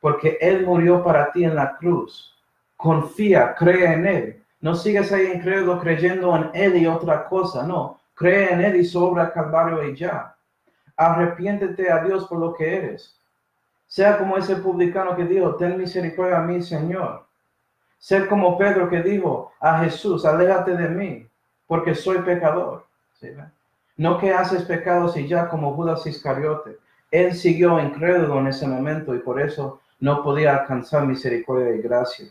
Porque Él murió para ti en la cruz. Confía, cree en Él. No sigas ahí incrédulo creyendo en Él y otra cosa, no. Cree en Él y su obra Calvario y ya. Arrepiéntete a Dios por lo que eres. Sea como ese publicano que dijo, ten misericordia a mí, Señor. Ser como Pedro que dijo a Jesús, aléjate de mí, porque soy pecador. ¿Sí? No que haces pecados y ya como Judas Iscariote. Él siguió incrédulo en ese momento y por eso no podía alcanzar misericordia y gracia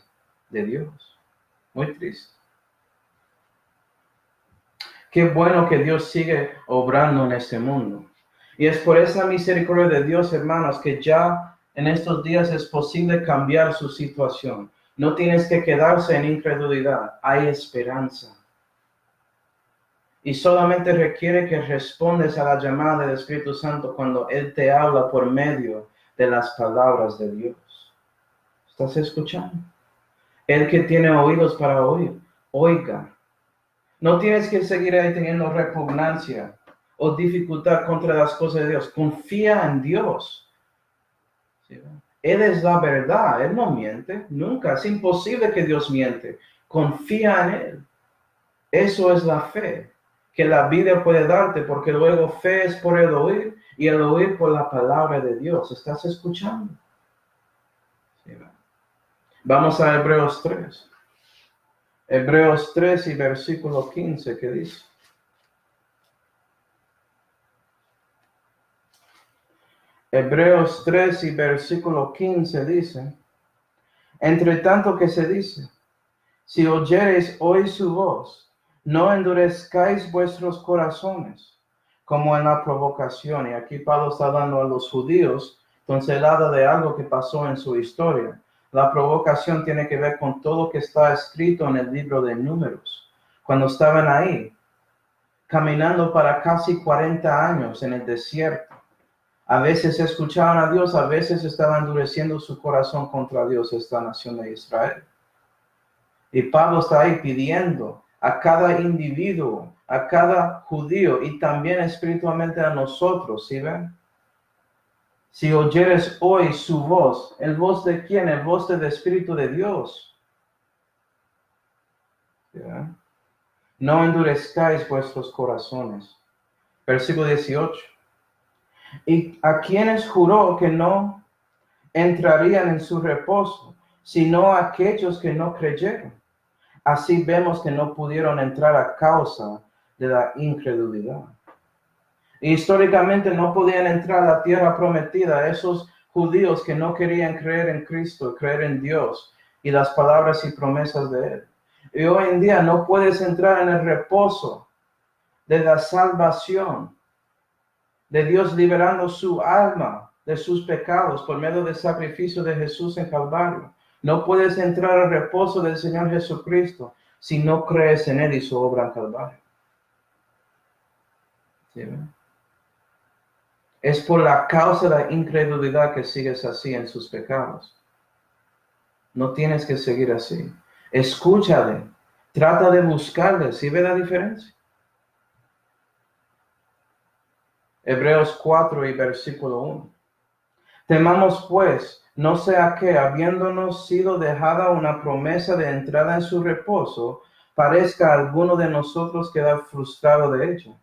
de Dios. Muy triste. Qué bueno que Dios sigue obrando en este mundo. Y es por esa misericordia de Dios, hermanos, que ya en estos días es posible cambiar su situación. No tienes que quedarse en incredulidad. Hay esperanza. Y solamente requiere que respondes a la llamada del Espíritu Santo cuando Él te habla por medio de las palabras de Dios. ¿Estás escuchando? El que tiene oídos para oír, oiga. No tienes que seguir ahí teniendo repugnancia o dificultad contra las cosas de Dios. Confía en Dios. ¿Sí? Él es la verdad. Él no miente. Nunca. Es imposible que Dios miente. Confía en Él. Eso es la fe que la Biblia puede darte, porque luego fe es por el oír y el oír por la palabra de Dios. ¿Estás escuchando? Sí. Vamos a Hebreos 3. Hebreos 3 y versículo 15, ¿qué dice? Hebreos 3 y versículo 15 dice, entre tanto que se dice, si oyereis hoy su voz, no endurezcáis vuestros corazones, como en la provocación. Y aquí Pablo está hablando a los judíos, entonces él habla de algo que pasó en su historia. La provocación tiene que ver con todo lo que está escrito en el libro de Números. Cuando estaban ahí, caminando para casi 40 años en el desierto. A veces escuchaban a Dios, a veces estaban endureciendo su corazón contra Dios, esta nación de Israel. Y Pablo está ahí pidiendo a cada individuo, a cada judío y también espiritualmente a nosotros, ¿sí ven? Si oyeres hoy su voz, ¿el voz de quién? El voz del Espíritu de Dios. ¿Sí ven? No endurezcáis vuestros corazones. Versículo 18. Y a quienes juró que no entrarían en su reposo, sino a aquellos que no creyeron. Así vemos que no pudieron entrar a causa de la incredulidad. Históricamente no podían entrar a la tierra prometida esos judíos que no querían creer en Cristo, creer en Dios y las palabras y promesas de Él. Y hoy en día no puedes entrar en el reposo de la salvación, de Dios liberando su alma de sus pecados por medio del sacrificio de Jesús en Calvario. No puedes entrar al reposo del Señor Jesucristo si no crees en Él y su obra en Calvario. ¿Sí, ven? Es por la causa de la incredulidad que sigues así en sus pecados. No tienes que seguir así. Escúchale. Trata de buscarle. ¿Sí ve la diferencia? Hebreos 4 y versículo 1. Temamos pues, no sea que, habiéndonos sido dejada una promesa de entrada en su reposo, parezca alguno de nosotros quedar frustrado de ello.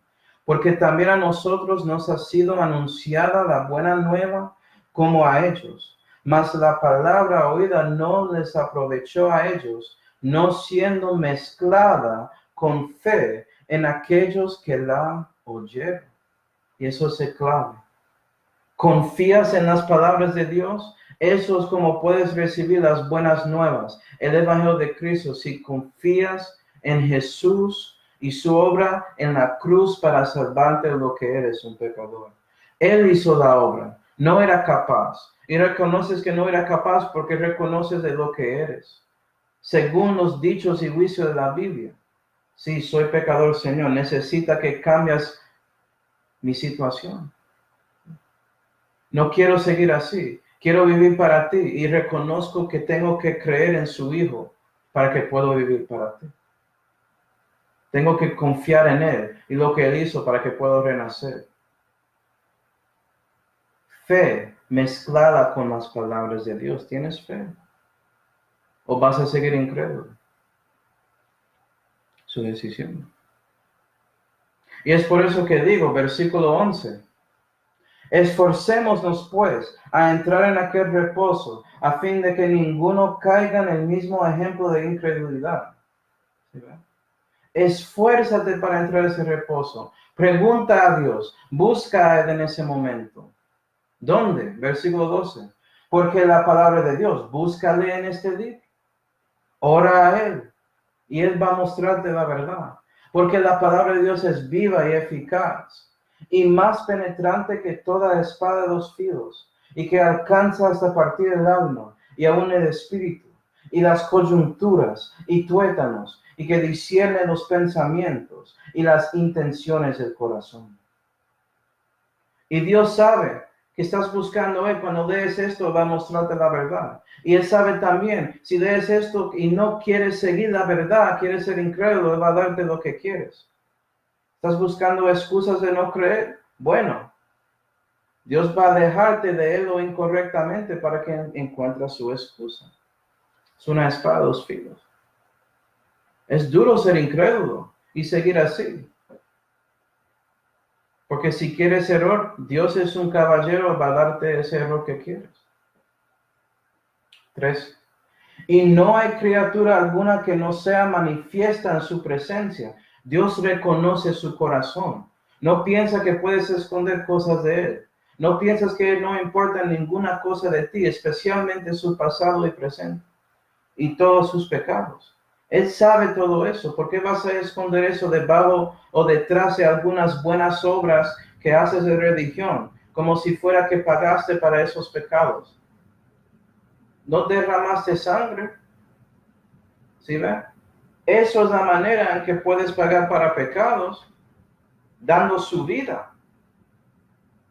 Porque también a nosotros nos ha sido anunciada la buena nueva como a ellos. Mas la palabra oída no les aprovechó a ellos, no siendo mezclada con fe en aquellos que la oyeron. Y eso es clave. ¿Confías en las palabras de Dios? Eso es como puedes recibir las buenas nuevas, el Evangelio de Cristo, si confías en Jesús y su obra en la cruz para salvarte de lo que eres, un pecador. Él hizo la obra, no era capaz. Y reconoces que no era capaz porque reconoces de lo que eres. Según los dichos y juicios de la Biblia. Sí, soy pecador, Señor. Necesita que cambies mi situación. No quiero seguir así. Quiero vivir para ti y reconozco que tengo que creer en su Hijo para que pueda vivir para ti. Tengo que confiar en Él y lo que Él hizo para que pueda renacer. Fe mezclada con las palabras de Dios. ¿Tienes fe? ¿O vas a seguir incrédulo? Su decisión. Y es por eso que digo, versículo 11. Esforcémonos pues a entrar en aquel reposo, a fin de que ninguno caiga en el mismo ejemplo de incredulidad. ¿Sí? Esfuérzate para entrar en ese reposo. Pregunta a Dios, busca a Él en ese momento. ¿Dónde? Versículo 12. Porque la palabra de Dios, búscale en este día. Ora a Él y Él va a mostrarte la verdad. Porque la palabra de Dios es viva y eficaz y más penetrante que toda espada de 2 filos y que alcanza hasta partir el alma y aún el espíritu y las coyunturas y tuétanos y que discierne los pensamientos y las intenciones del corazón. Y Dios sabe que estás buscando Él. Cuando lees esto, va a mostrarte la verdad. Y Él sabe también, si lees esto y no quieres seguir la verdad, quieres ser incrédulo, Él va a darte lo que quieres. ¿Estás buscando excusas de no creer? Bueno, Dios va a dejarte leerlo incorrectamente para que encuentres su excusa. Es una espada de 2 filos. Es duro ser incrédulo y seguir así. Porque si quieres error, Dios es un caballero, va a darte ese error que quieres. 3. Y no hay criatura alguna que no sea manifiesta en su presencia. Dios reconoce su corazón. No piensa que puedes esconder cosas de Él. No piensas que no importa ninguna cosa de ti, especialmente su pasado y presente y todos sus pecados. Él sabe todo eso. ¿Por qué vas a esconder eso debajo o detrás de algunas buenas obras que haces de religión? Como si fuera que pagaste para esos pecados. ¿No derramaste sangre? ¿Sí ve? Eso es la manera en que puedes pagar para pecados, dando su vida.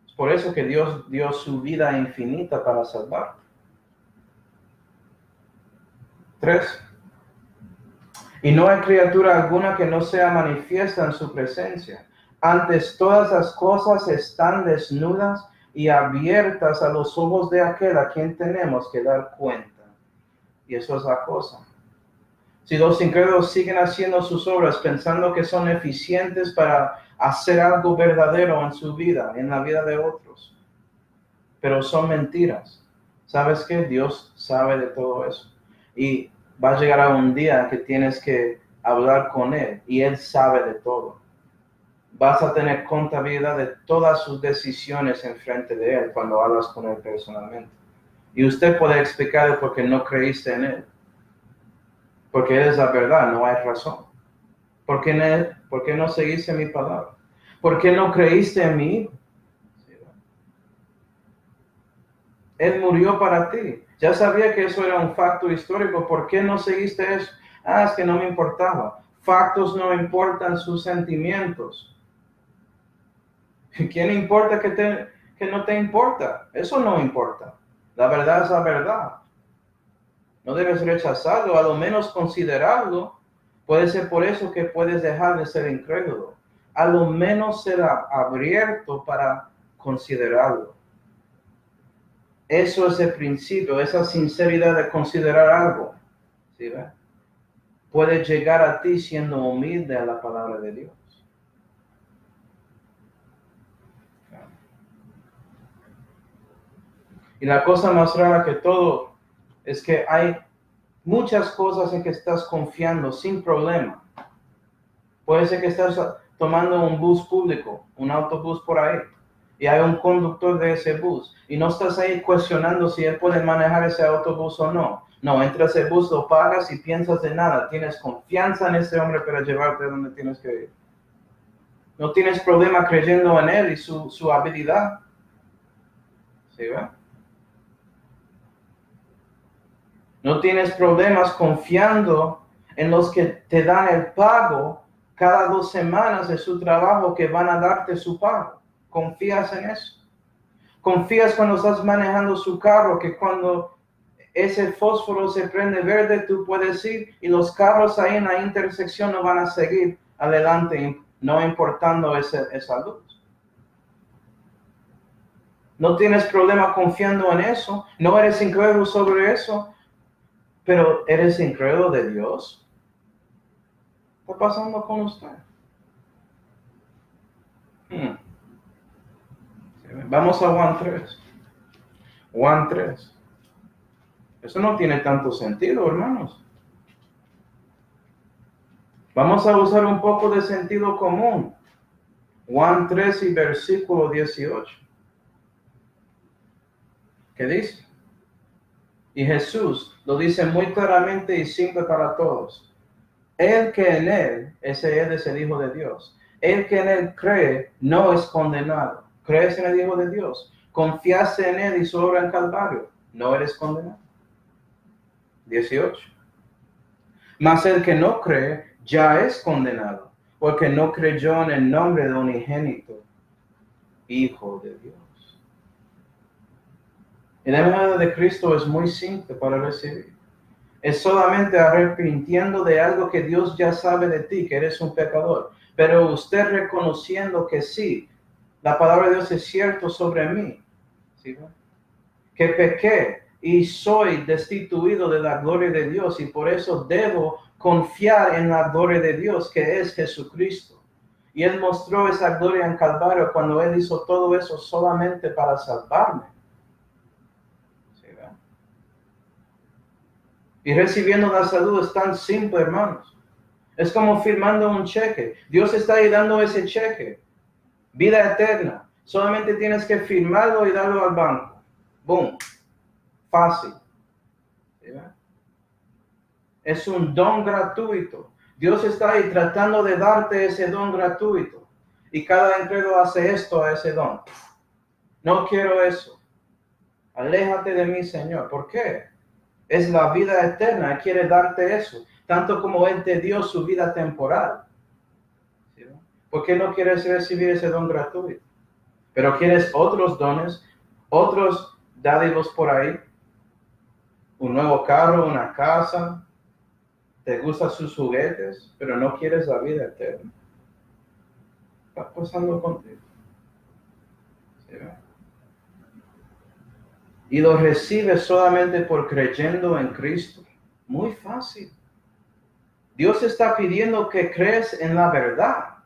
Es por eso que Dios dio su vida infinita para salvarte. 3. Y no hay criatura alguna que no sea manifiesta en su presencia. Antes todas las cosas están desnudas y abiertas a los ojos de aquel a quien tenemos que dar cuenta. Y eso es la cosa. Si los incrédulos siguen haciendo sus obras pensando que son eficientes para hacer algo verdadero en su vida, en la vida de otros, pero son mentiras. ¿Sabes qué? Dios sabe de todo eso. Y va a llegar a un día que tienes que hablar con Él y Él sabe de todo. Vas a tener contabilidad de todas sus decisiones en frente de Él cuando hablas con Él personalmente. Y usted puede explicarle por qué no creíste en Él. Porque Él es la verdad, no hay razón. ¿Por qué no seguiste mi palabra? ¿Por qué no creíste en mí? Él murió para ti. Ya sabía que eso era un facto histórico. ¿Por qué no seguiste eso? Es que no me importaba. Factos no importan, sus sentimientos. ¿Quién importa que no te importa? Eso no importa. La verdad es la verdad. No debes rechazarlo, a lo menos considerarlo. Puede ser por eso que puedes dejar de ser incrédulo. A lo menos ser abierto para considerarlo. Eso es el principio, esa sinceridad de considerar algo. ¿Sí, ve? Puede llegar a ti siendo humilde a la palabra de Dios. Y la cosa más rara que todo es que hay muchas cosas en que estás confiando sin problema. Puede ser que estás tomando un bus público, un autobús por ahí, y hay un conductor de ese bus, y no estás ahí cuestionando si él puede manejar ese autobús o no. No, entras al bus, lo pagas y piensas de nada. Tienes confianza en ese hombre para llevarte a donde tienes que ir. No tienes problema creyendo en él y su habilidad. ¿Sí, ve? No tienes problemas confiando en los que te dan el pago cada 2 semanas de su trabajo, que van a darte su pago. ¿Confías en eso? ¿Confías cuando estás manejando su carro que cuando ese fósforo se prende verde tú puedes ir y los carros ahí en la intersección no van a seguir adelante, no importando esa luz. No tienes problema confiando en eso, no eres incrédulo sobre eso, pero eres incrédulo de Dios. ¿Qué está pasando con usted? Vamos a Juan 3. Juan 3. Eso no tiene tanto sentido, hermanos. Vamos a usar un poco de sentido común. Juan 3 y versículo 18. ¿Qué dice? Y Jesús lo dice muy claramente y simple para todos. El que en él, ese él es el Hijo de Dios. El que en él cree no es condenado. ¿Crees en el Hijo de Dios? Confiaste en él y su obra en Calvario. No eres condenado. 18. Mas el que no cree ya es condenado, porque no creyó en el nombre del unigénito Hijo de Dios. El Evangelio de Cristo es muy simple para recibir. Es solamente arrepintiendo de algo que Dios ya sabe de ti, que eres un pecador. Pero usted reconociendo que sí, la palabra de Dios es cierto sobre mí. ¿Sí? Que pequé y soy destituido de la gloria de Dios y por eso debo confiar en la gloria de Dios, que es Jesucristo. Y Él mostró esa gloria en Calvario cuando Él hizo todo eso solamente para salvarme. Y recibiendo la salud es tan simple, hermanos. Es como firmando un cheque. Dios está ahí dando ese cheque. Vida eterna. Solamente tienes que firmarlo y darlo al banco. Boom. Fácil. ¿Sí? Es un don gratuito. Dios está ahí tratando de darte ese don gratuito. Y cada incrédulo hace esto a ese don. No quiero eso. Aléjate de mí, Señor. ¿Por qué? Es la vida eterna, Él quiere darte eso, tanto como Él te dio su vida temporal. ¿Sí? ¿Por qué no quieres recibir ese don gratuito? Pero quieres otros dones, otros dádivos por ahí, un nuevo carro, una casa, te gustan sus juguetes, pero no quieres la vida eterna. ¿Qué está pasando contigo? ¿Sí? Y lo recibes solamente por creyendo en Cristo. Muy fácil. Dios está pidiendo que crees en la verdad.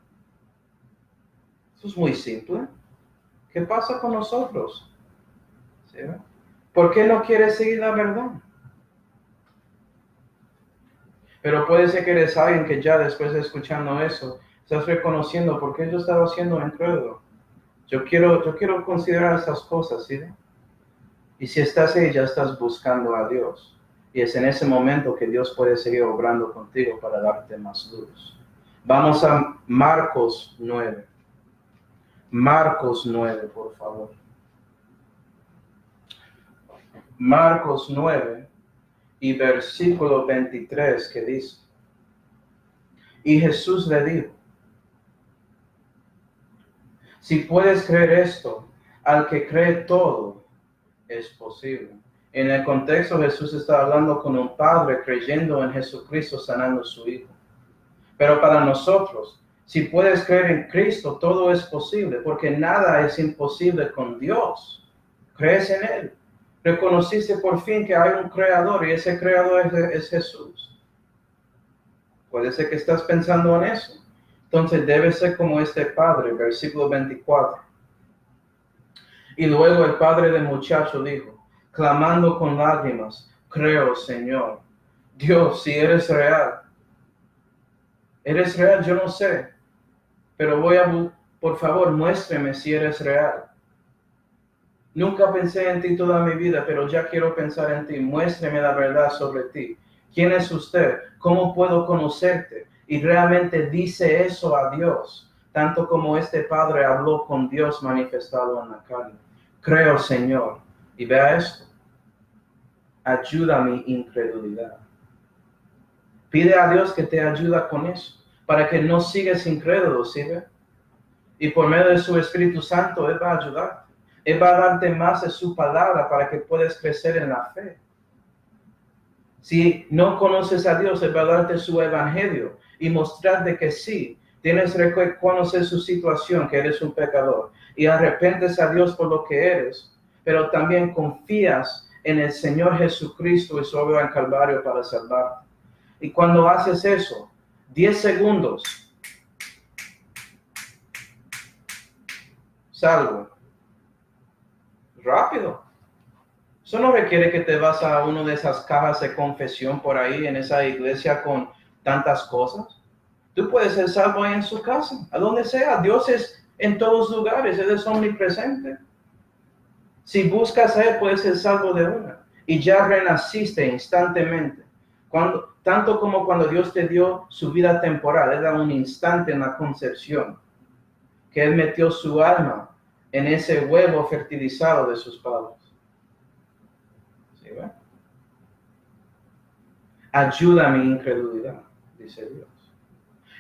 Eso es muy simple. ¿Qué pasa con nosotros? ¿Sí? ¿Por qué no quieres seguir la verdad? Pero puede ser que eres alguien que ya después de escuchando eso, estás reconociendo por qué yo estaba siendo incrédulo. Yo quiero considerar estas cosas, ¿sí? Y si estás ahí, ya estás buscando a Dios. Y es en ese momento que Dios puede seguir obrando contigo para darte más luz. Vamos a Marcos 9. Marcos 9, por favor. Marcos 9 y versículo 23 que dice. Y Jesús le dijo, si puedes creer esto, al que cree todo es posible. En el contexto, Jesús está hablando con un padre creyendo en Jesucristo sanando a su hijo. Pero para nosotros, si puedes creer en Cristo, todo es posible, porque nada es imposible con Dios. ¿Crees en Él? Reconociste por fin que hay un creador y ese creador es Jesús. Puede ser que estás pensando en eso. Entonces debe ser como este padre, versículo 24. Y luego el padre del muchacho dijo, clamando con lágrimas, creo, Señor. Dios, si eres real. ¿Eres real? Yo no sé. Pero por favor, muéstrame si eres real. Nunca pensé en ti toda mi vida, pero ya quiero pensar en ti. Muéstrame la verdad sobre ti. ¿Quién es usted? ¿Cómo puedo conocerte? Y realmente dice eso a Dios, tanto como este padre habló con Dios manifestado en la carne. Creo, Señor. Y vea esto. Ayuda mi incredulidad. Pide a Dios que te ayude con eso, para que no sigas incrédulo, ¿sí? Y por medio de su Espíritu Santo, Él va a ayudarte. Él va a darte más de su palabra para que puedas crecer en la fe. Si no conoces a Dios, Él va a darte su evangelio y mostrarte que sí, Tienes que reconocer su situación, que eres un pecador, y arrepientes a Dios por lo que eres, pero también confías en el Señor Jesucristo y su obra en Calvario para salvarte. Y cuando haces eso, 10 segundos, salvo. Rápido. Eso no requiere que te vas a una de esas cajas de confesión por ahí en esa iglesia con tantas cosas. Tú puedes ser salvo ahí en su casa, a donde sea. Dios es en todos lugares, Él es omnipresente. Si buscas a Él, puedes ser salvo de una. Y ya renaciste instantemente. Tanto como cuando Dios te dio su vida temporal, era un instante en la concepción, que Él metió su alma en ese huevo fertilizado de sus padres. ¿Sí, ve? Ayuda a mi incredulidad, dice Dios.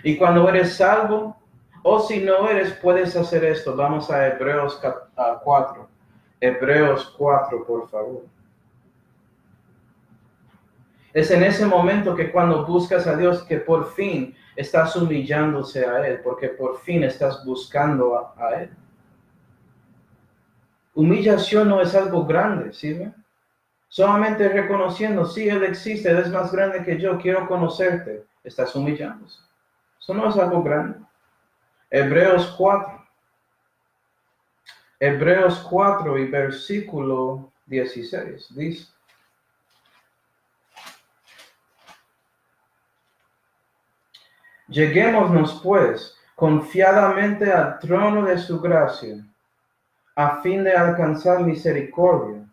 Y cuando eres salvo, o si no eres, puedes hacer esto. Vamos a Hebreos 4. Hebreos 4, por favor. Es en ese momento que cuando buscas a Dios, que por fin estás humillándose a Él, porque por fin estás buscando a Él. Humillación no es algo grande, ¿sí? Solamente reconociendo, sí, Él existe, Él es más grande que yo, quiero conocerte. Estás humillándose. Eso no es algo grande. Hebreos 4. Hebreos 4 y versículo 16 dice: Lleguémonos pues confiadamente al trono de su gracia, a fin de alcanzar misericordia.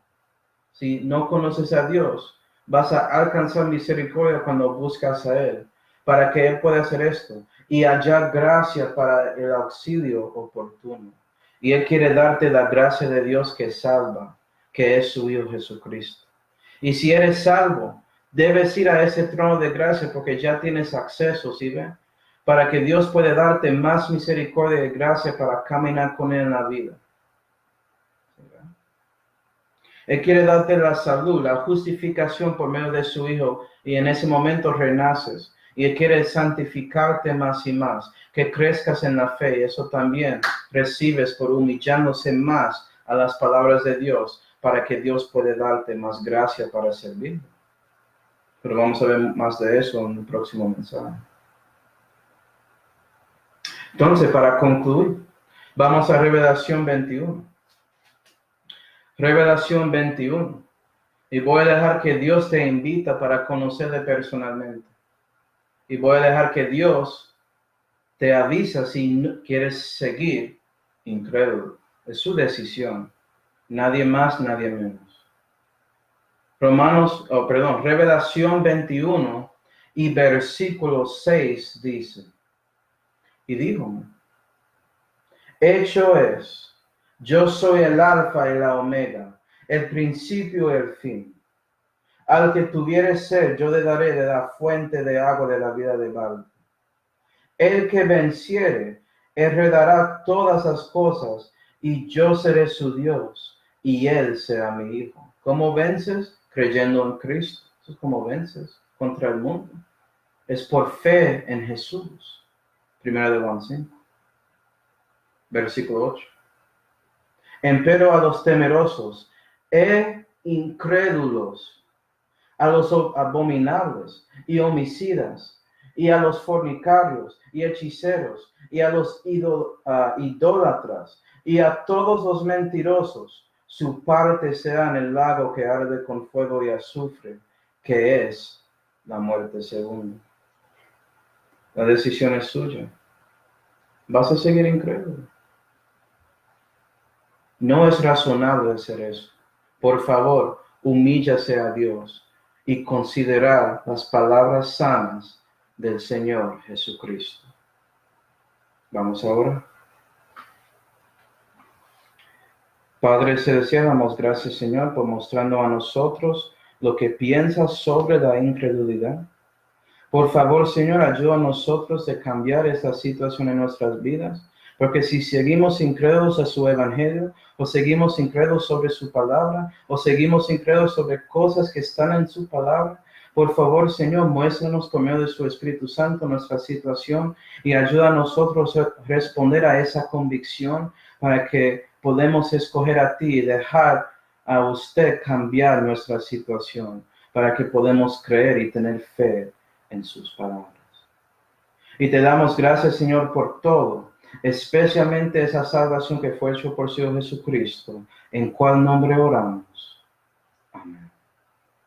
Si no conoces a Dios, vas a alcanzar misericordia cuando buscas a Él, para que Él pueda hacer esto y hallar gracia para el auxilio oportuno. Y Él quiere darte la gracia de Dios que salva, que es su Hijo Jesucristo. Y si eres salvo, debes ir a ese trono de gracia porque ya tienes acceso, ¿sí ven? Para que Dios pueda darte más misericordia y gracia para caminar con Él en la vida. Él quiere darte la salud, la justificación por medio de su Hijo, y en ese momento renaces. Y Él quiere santificarte más y más, que crezcas en la fe, y eso también recibes por humillándose más a las palabras de Dios, para que Dios pueda darte más gracia para servir. Pero vamos a ver más de eso en el próximo mensaje. Entonces, para concluir, vamos a Revelación 21. Revelación 21. Y voy a dejar que Dios te invita para conocerle personalmente. Y voy a dejar que Dios te avisa si quieres seguir incrédulo. Es su decisión. Nadie más, nadie menos. Revelación 21 y versículo 6 dice: Y díjome, hecho es, yo soy el alfa y la omega, el principio y el fin. Al que tuviere sed, yo le daré de la fuente de agua de la vida de balde. El que venciere, heredará todas las cosas, y yo seré su Dios, y él será mi hijo. ¿Cómo vences? Creyendo en Cristo. Eso es como vences contra el mundo. Es por fe en Jesús. 1 Juan 5. Versículo 8. Empero a los temerosos e incrédulos, a los abominables y homicidas, y a los fornicarios y hechiceros, y a los idólatras, y a todos los mentirosos, su parte será en el lago que arde con fuego y azufre, que es la muerte segunda. La decisión es suya. ¿Vas a seguir incrédulo? No es razonable hacer eso. Por favor, humíllase a Dios y considerar las palabras sanas del Señor Jesucristo. Vamos ahora. Padre celestial, damos gracias, Señor, por mostrando a nosotros lo que piensas sobre la incredulidad. Por favor, Señor, ayuda a nosotros de cambiar esta situación en nuestras vidas, porque si seguimos incrédulos a su evangelio, o seguimos incrédulos sobre su palabra, o seguimos incrédulos sobre cosas que están en su palabra, Por favor, Señor, muéstranos por medio de su Espíritu Santo nuestra situación y ayuda a nosotros a responder a esa convicción para que podamos escoger a ti y dejar a usted cambiar nuestra situación, para que podamos creer y tener fe en sus palabras. Y te damos gracias, Señor, por todo, especialmente esa salvación que fue hecha por Señor Jesucristo, en cual nombre oramos.